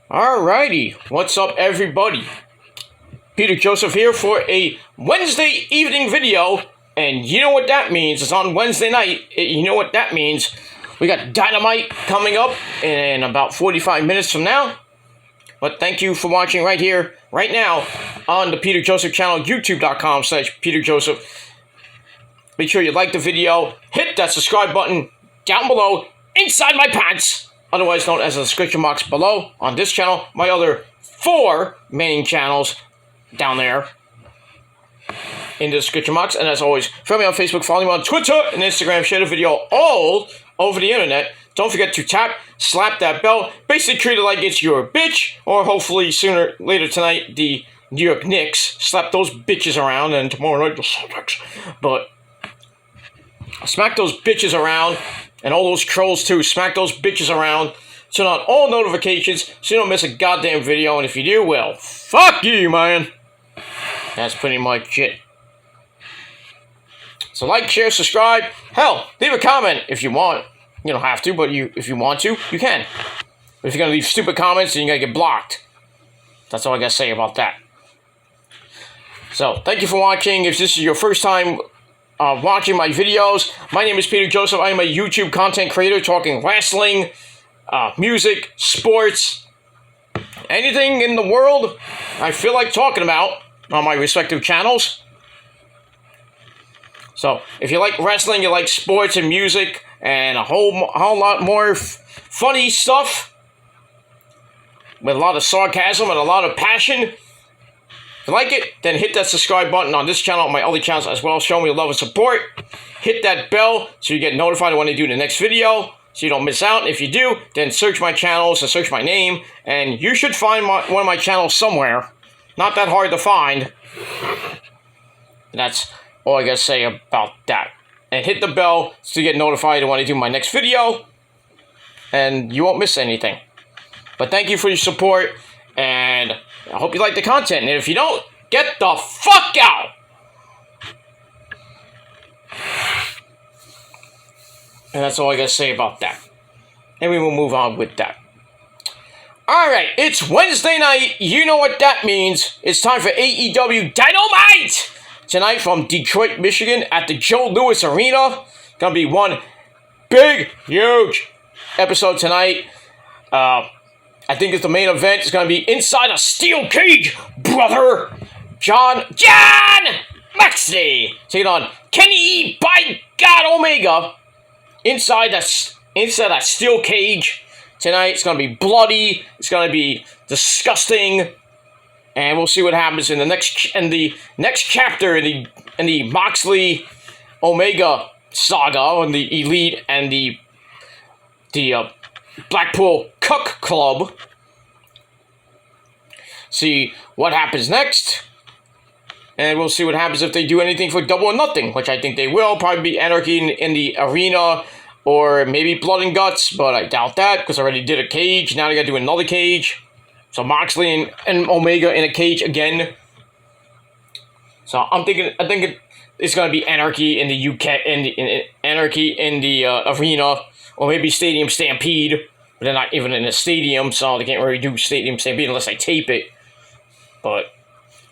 Alrighty, what's up everybody? Peter Joseph here for a Wednesday evening video, and you know what that means. It's on Wednesday night. You know what that means. We got Dynamite coming up in about 45 minutes from now. But thank you for watching right here, right now, on the Peter Joseph channel, youtube.com/PeterJoseph. Make sure you like the video, hit that subscribe button down below, inside my pants, otherwise known as the description box below on this channel, my other 4 main channels down there in the description box. And as always, follow me on Facebook, follow me on Twitter and Instagram, share the video all over the internet. Don't forget to slap that bell, basically treat it like it's your bitch, or hopefully sooner, later tonight, the New York Knicks slap those bitches around, and tomorrow night the Celtics. But smack those bitches around, and all those trolls too, smack those bitches around. Turn on all notifications so you don't miss a goddamn video, and if you do, well, fuck you, man. That's pretty much it. So like, share, subscribe. Hell, leave a comment if you want. You don't have to, but if you want to, you can. But if you're going to leave stupid comments, then you're going to get blocked. That's all I got to say about that. So, thank you for watching. If this is your first time watching my videos, my name is Peter Joseph. I am a YouTube content creator talking wrestling, music, sports, anything in the world I feel like talking about on my respective channels. So, if you like wrestling, you like sports and music, and a whole lot more funny stuff, with a lot of sarcasm and a lot of passion, if you like it, then hit that subscribe button on this channel and my other channels as well. Show me your love and support. Hit that bell so you get notified when I do the next video, so you don't miss out. If you do, then search my channels and search my name, and you should find one of my channels somewhere. Not that hard to find. That's all I gotta say about that. And hit the bell so you get notified when I do my next video, and you won't miss anything. But thank you for your support, and I hope you like the content. And if you don't, get the fuck out! And that's all I gotta say about that. And we will move on with that. Alright, it's Wednesday night. You know what that means. It's time for AEW Dynamite! Tonight from Detroit, Michigan at the Joe Louis Arena. Gonna be one big, huge episode tonight. I think it's the main event. It's gonna be inside a steel cage, brother. John Moxley taking on Kenny by God Omega inside that steel cage tonight. It's gonna be bloody. It's gonna be disgusting. And we'll see what happens in the next chapter in the Moxley Omega saga, and the Elite and the Blackpool Cook Club. See what happens next, and we'll see what happens if they do anything for Double or Nothing, which I think they will. Probably be Anarchy in the arena, or maybe Blood and Guts, but I doubt that because I already did a cage. Now they got to do another cage. So Moxley and Omega in a cage again. So I think it's gonna be Anarchy in the UK, Anarchy in the arena, or maybe Stadium Stampede. But they're not even in a stadium, so they can't really do Stadium Stampede unless I tape it. But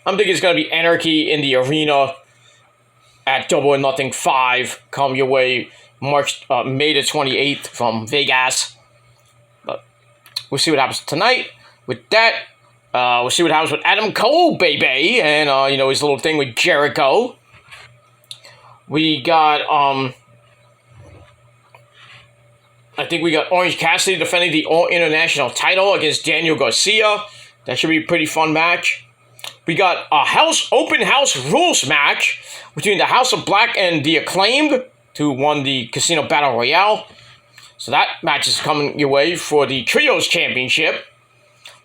I'm thinking it's gonna be Anarchy in the arena at Double or Nothing 5. Come your way, May the 28th from Vegas. But we'll see what happens tonight. With that, we'll see what happens with Adam Cole, baby, and, his little thing with Jericho. We got, I think we got Orange Cassidy defending the All-International title against Daniel Garcia. That should be a pretty fun match. We got a open house rules match between the House of Black and the Acclaimed, who won the Casino Battle Royale. So that match is coming your way for the Trios Championship,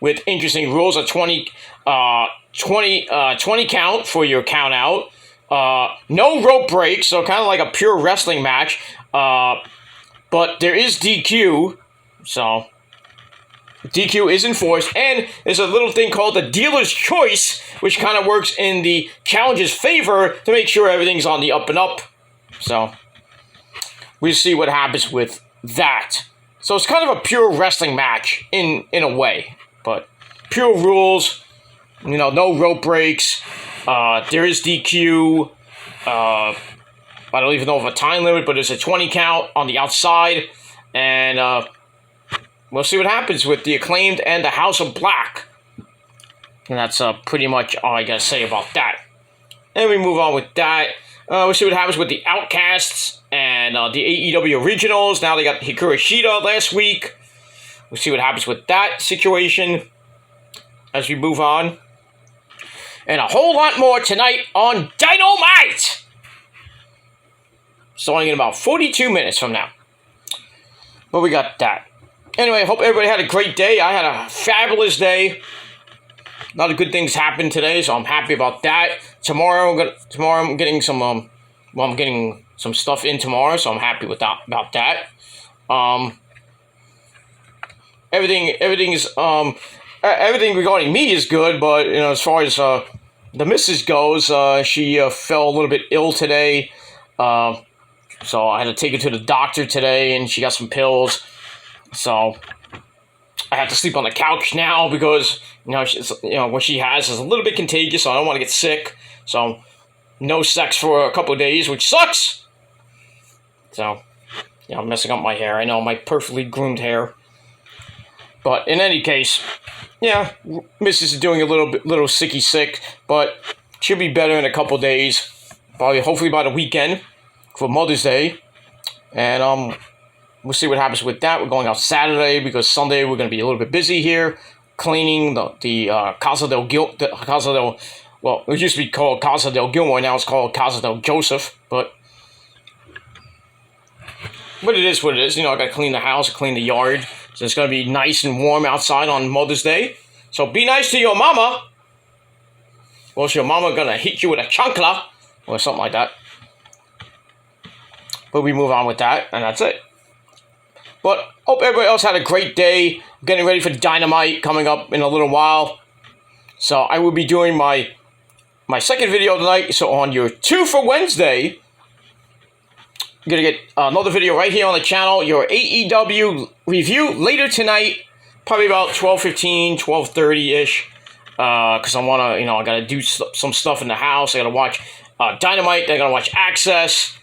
with interesting rules, a 20 count for your count out. No rope breaks, so kind of like a pure wrestling match. But there is DQ, so DQ is enforced. And there's a little thing called the dealer's choice, which kind of works in the challenger's favor to make sure everything's on the up and up. So we'll see what happens with that. So it's kind of a pure wrestling match in a way. But pure rules, no rope breaks. There is DQ. I don't even know if a time limit, but there's a 20 count on the outside. And we'll see what happens with the Acclaimed and the House of Black. And that's pretty much all I got to say about that. And we move on with that. We'll see what happens with the Outcasts and the AEW Originals. Now they got Hikaru Shida last week. We'll see what happens with that situation as we move on. And a whole lot more tonight on Dynamite! Starting in about 42 minutes from now. But we got that. Anyway, I hope everybody had a great day. I had a fabulous day. A lot of good things happened today, so I'm happy about that. Tomorrow I'm getting some I'm getting some stuff in tomorrow, so I'm happy with that about that. Everything regarding me is good, but as far as the missus goes, she fell a little bit ill today. So I had to take her to the doctor today, and she got some pills. So I have to sleep on the couch now because what she has is a little bit contagious. So I don't want to get sick. So no sex for a couple of days, which sucks. So I'm messing up my hair. I know, my perfectly groomed hair. But in any case, Mrs. is doing a little sicky sick, but she'll be better in a couple of days. Probably, hopefully by the weekend for Mother's Day. And we'll see what happens with that. We're going out Saturday because Sunday we're going to be a little bit busy here, cleaning the Casa del well, it used to be called Casa del Gilmore. Now it's called Casa del Joseph. But it is what it is. I got to clean the house, clean the yard. So it's going to be nice and warm outside on Mother's Day. So be nice to your mama. Or is your mama going to hit you with a chancla or something like that. But we move on with that, and that's it. But hope everybody else had a great day. Getting ready for Dynamite coming up in a little while. So I will be doing my second video tonight. So on your 2 for Wednesday, I'm going to get another video right here on the channel. Your AEW review later tonight. Probably about 12:15, 12:30-ish. Because I want to, I got to do some stuff in the house. I got to watch Dynamite. Then I got to watch Access.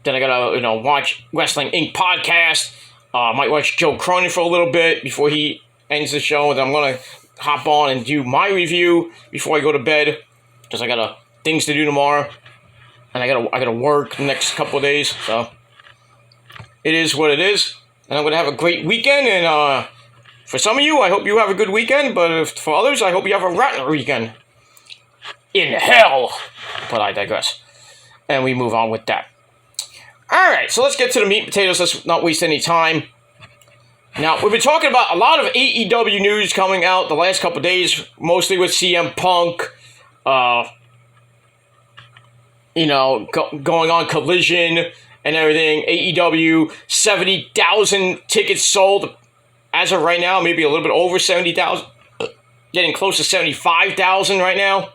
Then I got to, watch Wrestling Inc. podcast. Might watch Joe Cronin for a little bit before he ends the show. Then I'm going to hop on and do my review before I go to bed. Because I got things to do tomorrow. And I gotta work the next couple of days. So it is what it is. And I'm going to have a great weekend. And for some of you, I hope you have a good weekend. But for others, I hope you have a rotten weekend. In hell. But I digress. And we move on with that. Alright, so let's get to the meat and potatoes. Let's not waste any time. Now, we've been talking about a lot of AEW news coming out the last couple of days, mostly with CM Punk, going on Collision and everything. AEW, 70,000 tickets sold as of right now, maybe a little bit over 70,000, getting close to 75,000 right now.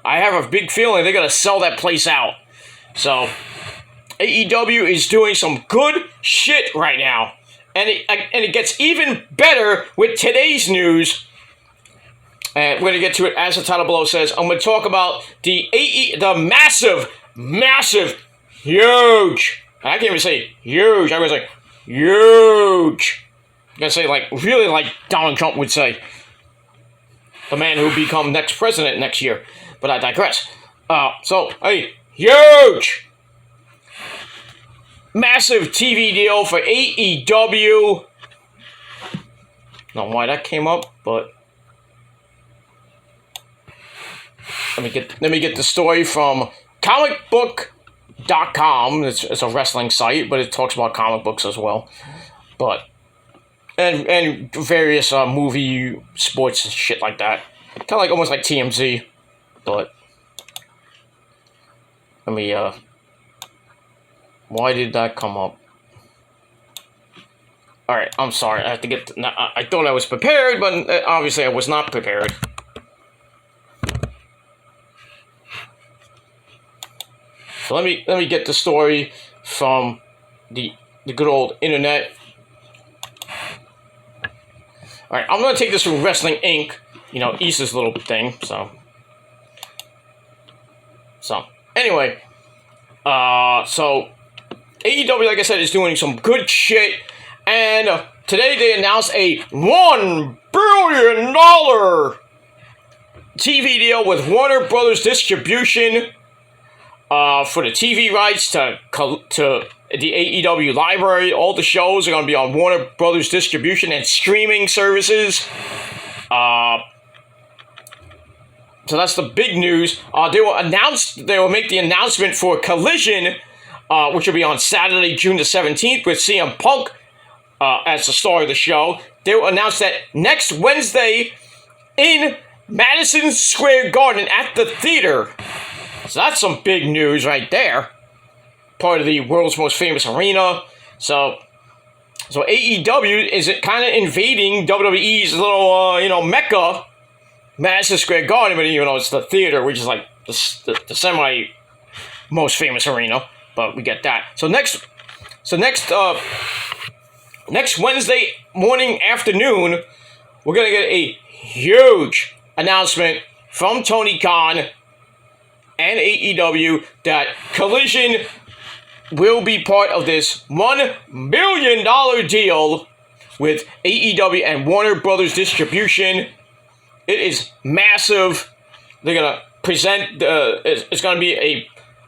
I have a big feeling they're going to sell that place out. So AEW is doing some good shit right now. And it gets even better with today's news. And we're going to get to it as the title below says. I'm going to talk about the massive, huge. I can't even say huge. I'm going to say huge. I'm going to say really like Donald Trump would say. The man who will become next president next year. But I digress. Huge. Massive TV deal for AEW. Don't know why that came up, but let me get the story from comicbook.com. It's a wrestling site, but it talks about comic books as well. But and various movie, sports, and shit like that. Kind of almost like TMZ, but let me why did that come up? Alright, I'm sorry. I have to get... I thought I was prepared, but obviously I was not prepared. So let me get the story from the good old internet. Alright, I'm going to take this from Wrestling Inc., you know, Easter's little thing, so, anyway, so, AEW, like I said, is doing some good shit, and today they announced a $1 billion TV deal with Warner Brothers Distribution for the TV rights to the AEW library. All the shows are going to be on Warner Brothers Distribution and streaming services. So that's the big news. They will make the announcement for Collision, which will be on Saturday, June the 17th, with CM Punk as the star of the show. They will announce that next Wednesday in Madison Square Garden at the theater. So that's some big news right there. Part of the world's most famous arena. So AEW is kind of invading WWE's little, mecca, Madison Square Garden, but it's the theater, which is like the semi most famous arena. But we get that. So next Wednesday morning, afternoon, we're gonna get a huge announcement from Tony Khan and AEW that Collision will be part of this $1 billion deal with AEW and Warner Brothers Distribution. It is massive. They're going to present, it's going to be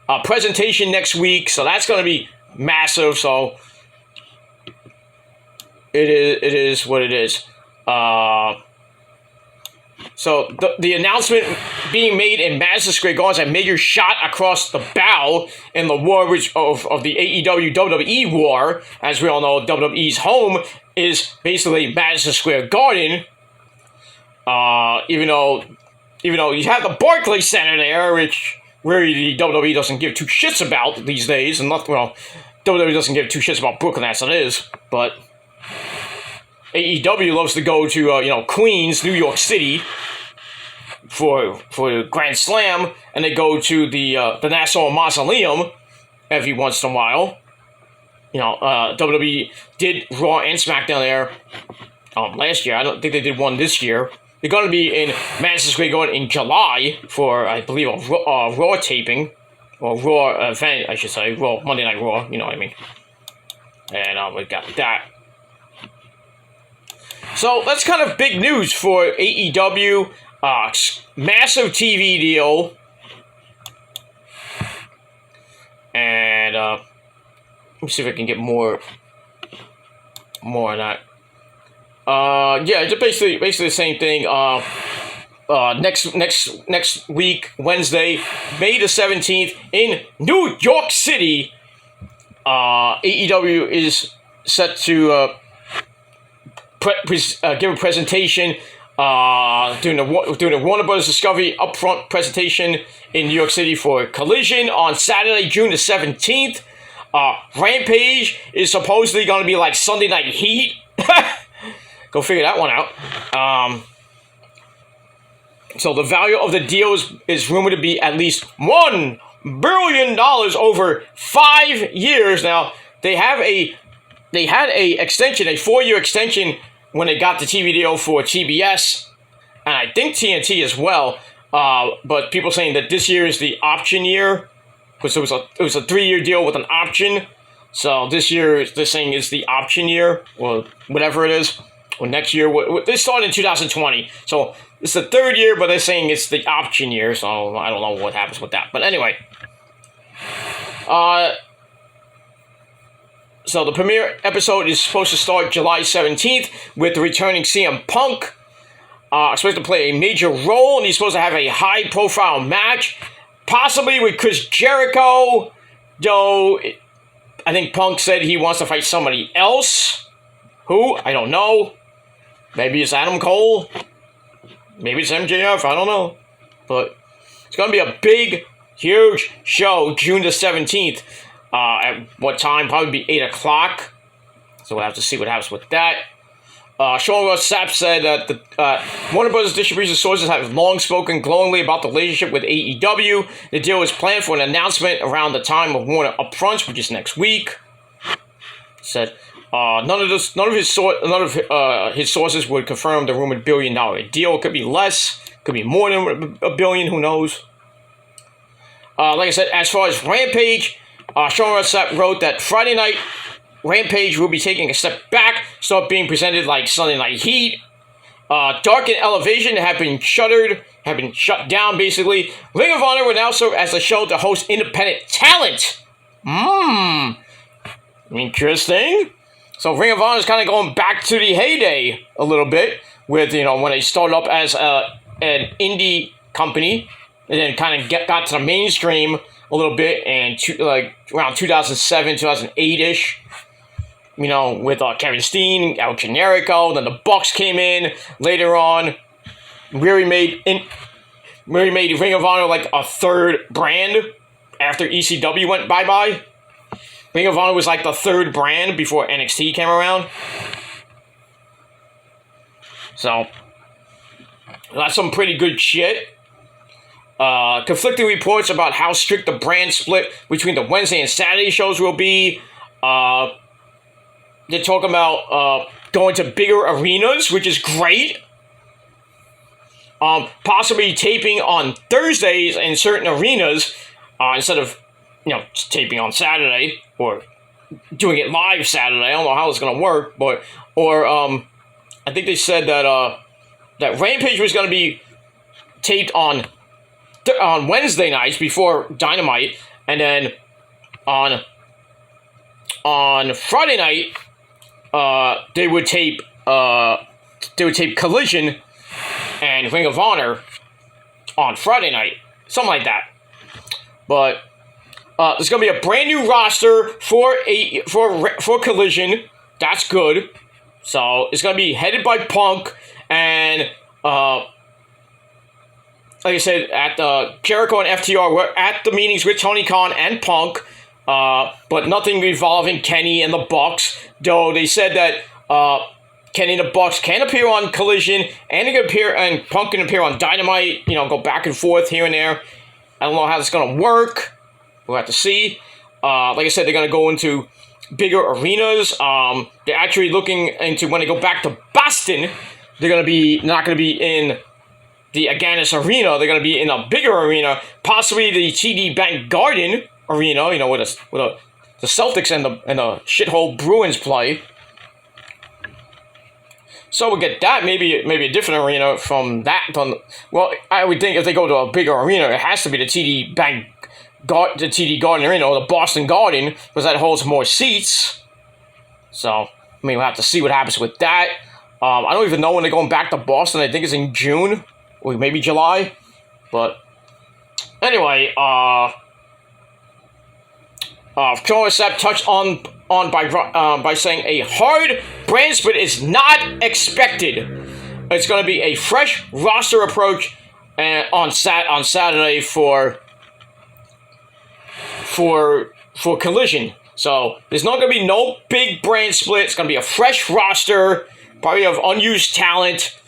a presentation next week, so that's going to be massive, so it is what it is. So the announcement being made in Madison Square Garden is a major shot across the bow in the war of the AEW WWE war. As we all know, WWE's home is basically Madison Square Garden. Even though you have the Barclays Center there, where the WWE doesn't give two shits about these days, and WWE doesn't give two shits about Brooklyn as it is, but AEW loves to go to, Queens, New York City for Grand Slam, and they go to the Nassau Mausoleum every once in a while. WWE did Raw and SmackDown there last year. I don't think they did one this year. They're going to be in Madison Square Garden in July for, I believe, a Raw taping, or Raw event, I should say, Monday Night Raw, you know what I mean. And we got that. So that's kind of big news for AEW. Massive TV deal. And let me see if I can get more on that. Yeah, just basically the same thing. Next week, Wednesday, May the 17th, in New York City, AEW is set to give a presentation during the Warner Bros. Discovery upfront presentation in New York City for Collision on Saturday, June the 17th. Rampage is supposedly going to be like Sunday Night Heat. Go figure that one out. So the value of the deal is rumored to be at least $1 billion over 5 years. Now, they had a extension, a 4-year extension, when they got the TV deal for TBS, and I think TNT as well. But people saying that this year is the option year, because it was a 3-year deal with an option. So this year, they're saying is the option year, or whatever it is. Or next year, they started in 2020. So it's the 3rd year, but they're saying it's the option year. So I don't know what happens with that. But anyway, so the premiere episode is supposed to start July 17th with the returning CM Punk. Supposed to play a major role, and he's supposed to have a high-profile match, possibly with Chris Jericho, though I think Punk said he wants to fight somebody else. Who? I don't know. Maybe it's Adam Cole. Maybe it's MJF. I don't know. But it's going to be a big, huge show, June the 17th. At what time? Probably be 8 o'clock. So we'll have to see what happens with that. Sean Ross Sapp said that the Warner Bros. Distribution sources have long spoken glowingly about the relationship with AEW. The deal is planned for an announcement around the time of Warner Upfronts, which is next week. Said none of his sources would confirm the rumored $1 billion deal. It could be less, could be more than $1 billion. Who knows? Like I said, as far as Rampage, Sean Ross Sapp wrote that Friday night Rampage will be taking a step back, start being presented like Sunday Night Heat. Dark and Elevation have been shut down, basically. Ring of Honor will now serve as a show to host independent talent. Interesting. So Ring of Honor is kind of going back to the heyday a little bit with, when they started up as an indie company and then kind of got to the mainstream a little bit and around 2007, 2008-ish. With Kevin Steen, El Generico, then the Bucks came in later on. Really made Ring of Honor like a third brand after ECW went bye-bye. Ring of Honor was like the third brand before NXT came around. So, that's some pretty good shit. Conflicting reports about how strict the brand split between the Wednesday and Saturday shows will be. They're talking about going to bigger arenas, which is great. Possibly taping on Thursdays in certain arenas instead of, taping on Saturday or doing it live Saturday. I don't know how it's going to work, or I think they said that that Rampage was going to be taped on Wednesday nights before Dynamite, and then on Friday night they would tape Collision and Ring of Honor on Friday night, something like that. But there's gonna be a brand new roster for Collision. That's good. So it's gonna be headed by Punk and like I said, at Jericho and FTR were at the meetings with Tony Khan and Punk, but nothing involving Kenny and the Bucks. Though they said that Kenny and the Bucks can appear on Collision, and Punk can appear on Dynamite. Go back and forth here and there. I don't know how it's gonna work. We'll have to see. Like I said, they're gonna go into bigger arenas. They're actually looking into when they go back to Boston. They're not gonna be in the Agganis Arena. They're going to be in a bigger arena, possibly the TD Bank Garden Arena, where the Celtics and the shithole Bruins play. So we'll get that, maybe a different arena from that. Well, I would think if they go to a bigger arena, it has to be the TD Garden Arena or the Boston Garden, because that holds more seats. So, we'll have to see what happens with that. I don't even know when they're going back to Boston. I think it's in June. Or maybe July, but anyway, Sean Sapp touched on by saying a hard brand split is not expected. It's going to be a fresh roster approach on Saturday for Collision. So there's not going to be no big brand split. It's going to be a fresh roster, probably of unused talent,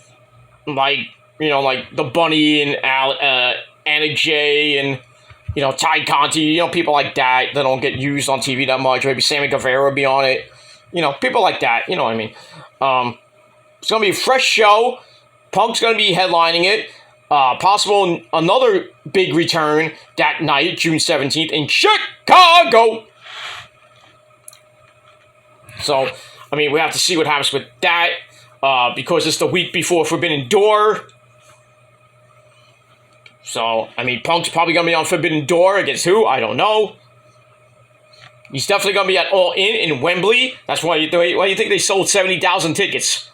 like the Bunny and Anna Jay and, Ty Conti, people like that don't get used on TV that much. Maybe Sammy Guevara will be on it. People like that, you know what I mean. It's going to be a fresh show. Punk's going to be headlining it. Possible another big return that night, June 17th in Chicago. So, we have to see what happens with that. Because it's the week before Forbidden Door. So, Punk's probably going to be on Forbidden Door against who? I don't know. He's definitely going to be at All In Wembley. That's why you think they sold 70,000 tickets.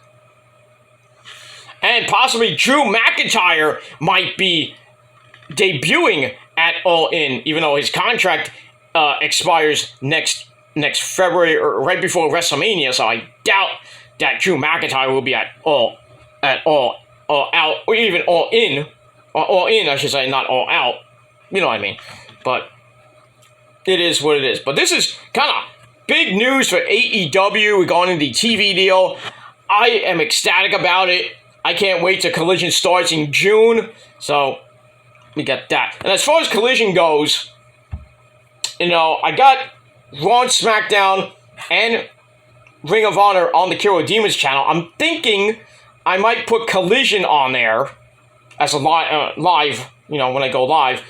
And possibly Drew McIntyre might be debuting at All In, even though his contract expires next February or right before WrestleMania. So I doubt that Drew McIntyre will be at all out, or even all in, I should say, not all out. You know what I mean? But it is what it is. But this is kind of big news for AEW regarding the TV deal. I am ecstatic about it. I can't wait till Collision starts in June. So we got that. And as far as Collision goes, I got Raw and SmackDown and Ring of Honor on the Killer Demons channel. I'm thinking I might put Collision on there as a live, you know, when I go live.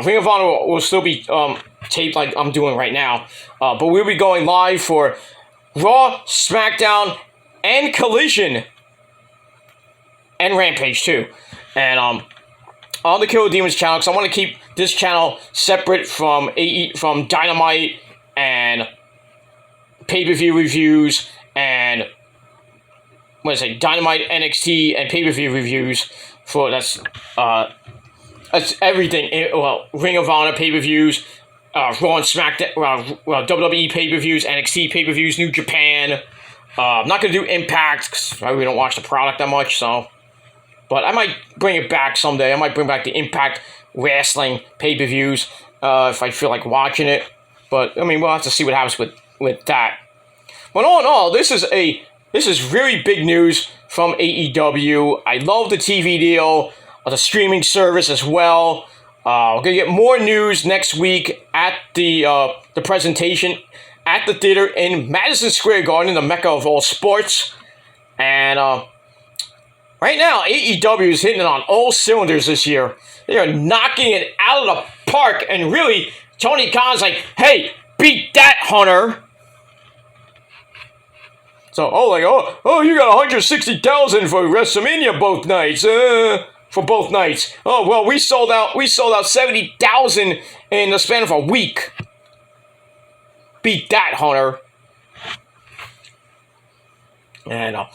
Ring of Honor will still be taped like I'm doing right now. But we'll be going live for Raw, SmackDown, and Collision. And Rampage, too. And on the Killer Demons channel, because I want to keep this channel separate from Dynamite and pay-per-view reviews and Dynamite, NXT, and pay-per-view reviews. That's everything. Well, Ring of Honor pay-per-views, Raw and SmackDown, WWE pay-per-views, NXT pay-per-views, New Japan. I'm not going to do Impact because I really don't watch the product that much, so. But I might bring it back someday. I might bring back the Impact Wrestling pay-per-views if I feel like watching it. But, I mean, we'll have to see what happens with that. But all in all, this is really big news from AEW. I love the TV deal, the streaming service as well. We're going to get more news next week at the presentation at the theater in Madison Square Garden, the mecca of all sports. And right now, AEW is hitting it on all cylinders this year. They are knocking it out of the park. And really, Tony Khan's like, hey, beat that, Hunter. So, you got 160,000 for WrestleMania both nights. For both nights. Oh, well, we sold out 70,000 in the span of a week. Beat that, Hunter. And, I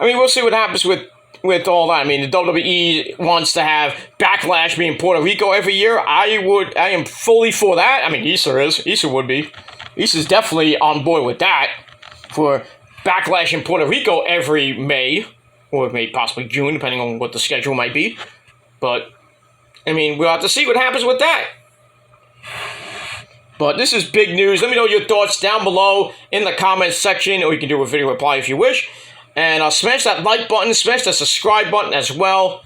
mean, we'll see what happens with all that. I mean, the WWE wants to have Backlash be in Puerto Rico every year. I am fully for that. I mean, Issa is. Issa would be. Issa's definitely on board with that. For Backlash in Puerto Rico every May. Or maybe possibly June, depending on what the schedule might be. But, I mean, we'll have to see what happens with that. But this is big news. Let me know your thoughts down below in the comments section. Or you can do a video reply if you wish. And smash that like button. Smash the subscribe button as well.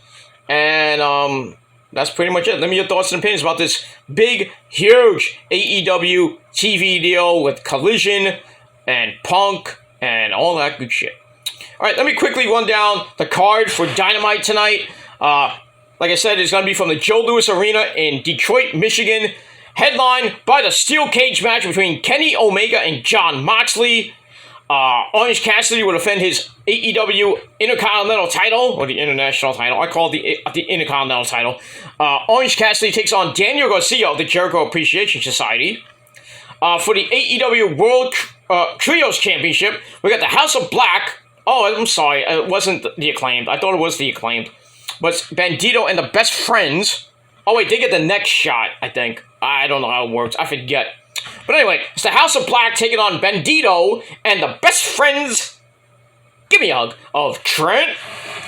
And that's pretty much it. Let me know your thoughts and opinions about this big, huge AEW TV deal with Collision and Punk and all that good shit. All right, let me quickly run down the card for Dynamite tonight. Like I said, it's going to be from the Joe Louis Arena in Detroit, Michigan. Headlined by the steel cage match between Kenny Omega and Jon Moxley. Orange Cassidy will defend his AEW Intercontinental title, or the International title. I call it the Intercontinental title. Orange Cassidy takes on Daniel Garcia of the Jericho Appreciation Society. For the AEW World Trios Championship, we got the House of Black. Oh, I'm sorry. It wasn't the Acclaimed. I thought it was the Acclaimed. But it's Bandito and the Best Friends. Oh, wait. They get the next shot, I think. I don't know how it works. I forget. But anyway, it's the House of Black taking on Bandito and the Best Friends. Give me a hug. Of Trent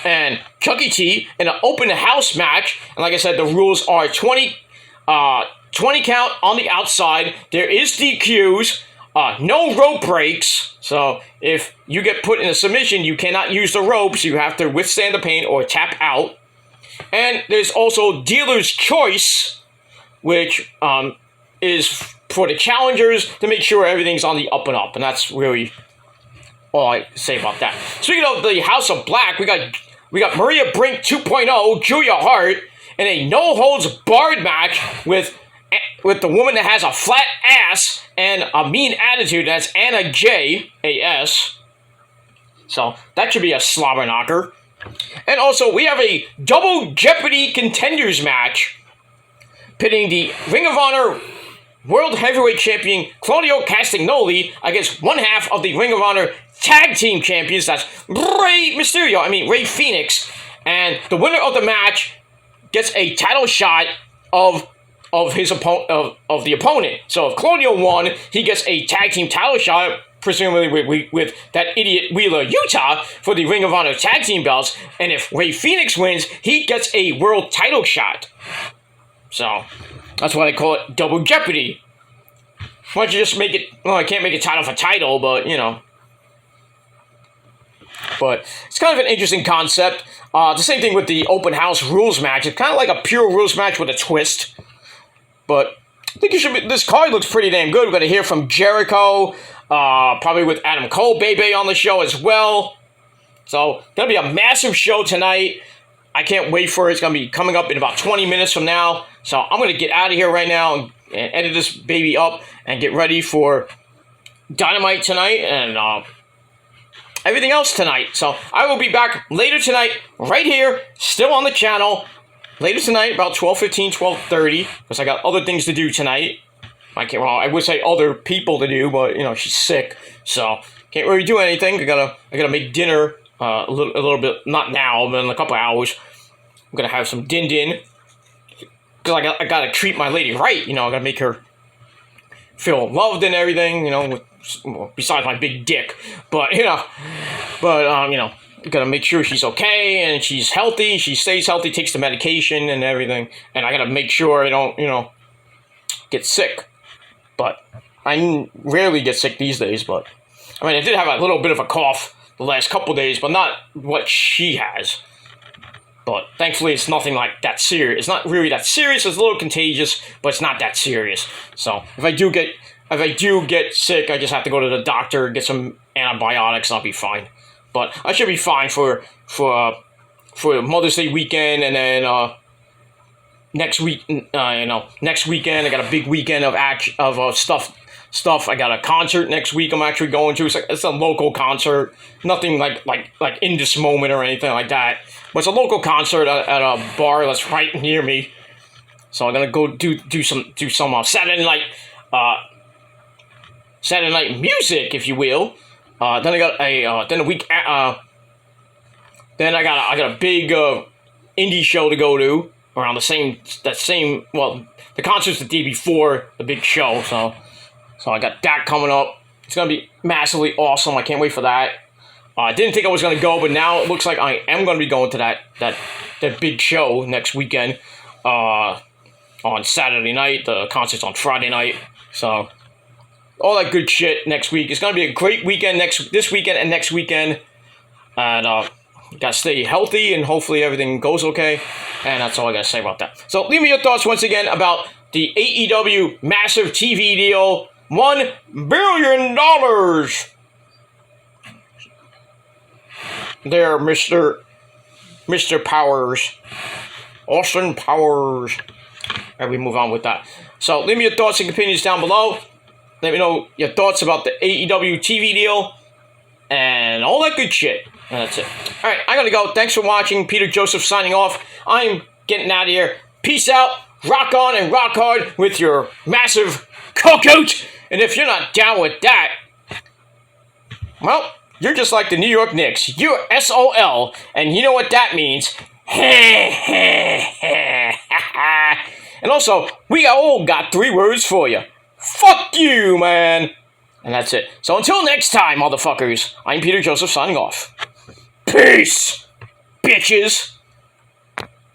and Chucky T in an open house match. And like I said, the rules are 20 count on the outside. There is DQs. No rope breaks, so if you get put in a submission, you cannot use the ropes. You have to withstand the pain or tap out. And there's also Dealer's Choice, which is for the challengers to make sure everything's on the up and up. And that's really all I say about that. Speaking of the House of Black, we got Maria Brink 2.0, Julia Hart, in a no-holds-barred match with the woman that has a flat ass and a mean attitude. That's Anna J. A.S. So that should be a slobber knocker. And also, we have a Double Jeopardy Contenders match pitting the Ring of Honor World Heavyweight Champion Claudio Castagnoli against one half of the Ring of Honor Tag Team Champions. That's Ray Phoenix. And the winner of the match gets a title shot of the opponent. So if Claudio won, he gets a tag team title shot, presumably with that idiot Wheeler Utah for the Ring of Honor tag team belts. And if Ray Phoenix wins, he gets a world title shot. So that's why they call it Double Jeopardy. Why don't you just make it? Well, I can't make it title for title, but you know. But it's kind of an interesting concept. The same thing with the open house rules match. It's kind of like a pure rules match with a twist. But I think this card looks pretty damn good. We're going to hear from Jericho. Probably with Adam Cole, Bebe on the show as well. So, gonna be a massive show tonight. I can't wait for it. It's gonna be coming up in about 20 minutes from now. So, I'm gonna get out of here right now and edit this baby up and get ready for Dynamite tonight and everything else tonight. So, I will be back later tonight, right here, still on the channel. Later tonight, about 12:15, 12:30, because I got other things to do tonight. I would say other people to do, but, you know, she's sick, so can't really do anything. I gotta make dinner a little bit, not now, but in a couple of hours. I'm gonna have some din, because I gotta treat my lady right, you know. I gotta make her feel loved and everything, you know, besides my big dick, but, you know, gotta make sure she's okay and she's healthy, she stays healthy, takes the medication and everything, and I gotta make sure I don't, you know, get sick. But I rarely get sick these days, but I mean, I did have a little bit of a cough the last couple days, but not what she has. But thankfully, it's nothing like that serious. It's not really that serious. It's a little contagious, but it's not that serious. So if I do get sick, I just have to go to the doctor, get some antibiotics, and I'll be fine. But I should be fine for Mother's Day weekend, and then next weekend I got a big weekend of stuff. I got a concert next week. I'm actually going to. It's a local concert, nothing like in this moment or anything like that. But it's a local concert at a bar that's right near me. So I'm gonna go do some Saturday night music, if you will. Then I got I got a big indie show to go to around the concert's the day before the big show, so I got that coming up. It's gonna be massively awesome. I can't wait for that. I didn't think I was gonna go, but now it looks like I am gonna be going to that big show next weekend. On Saturday night, the concert's on Friday night, so all that good shit next week. It's gonna be a great weekend this weekend and next weekend, and gotta stay healthy and hopefully everything goes okay. And that's all I gotta say about that. So leave me your thoughts once again about the AEW massive TV deal, $1 billion. There, Mr. Powers, Austin Powers. And we move on with that. So leave me your thoughts and opinions down below. Let me know your thoughts about the AEW TV deal and all that good shit. And that's it. Alright, I gotta go. Thanks for watching. Peter Joseph signing off. I'm getting out of here. Peace out. Rock on and rock hard with your massive coat. And if you're not down with that, well, you're just like the New York Knicks. You're SOL. And you know what that means. And also, we all got 3 words for you. Fuck you, man. And that's it. So until next time, motherfuckers, I'm Peter Joseph signing off. Peace, bitches.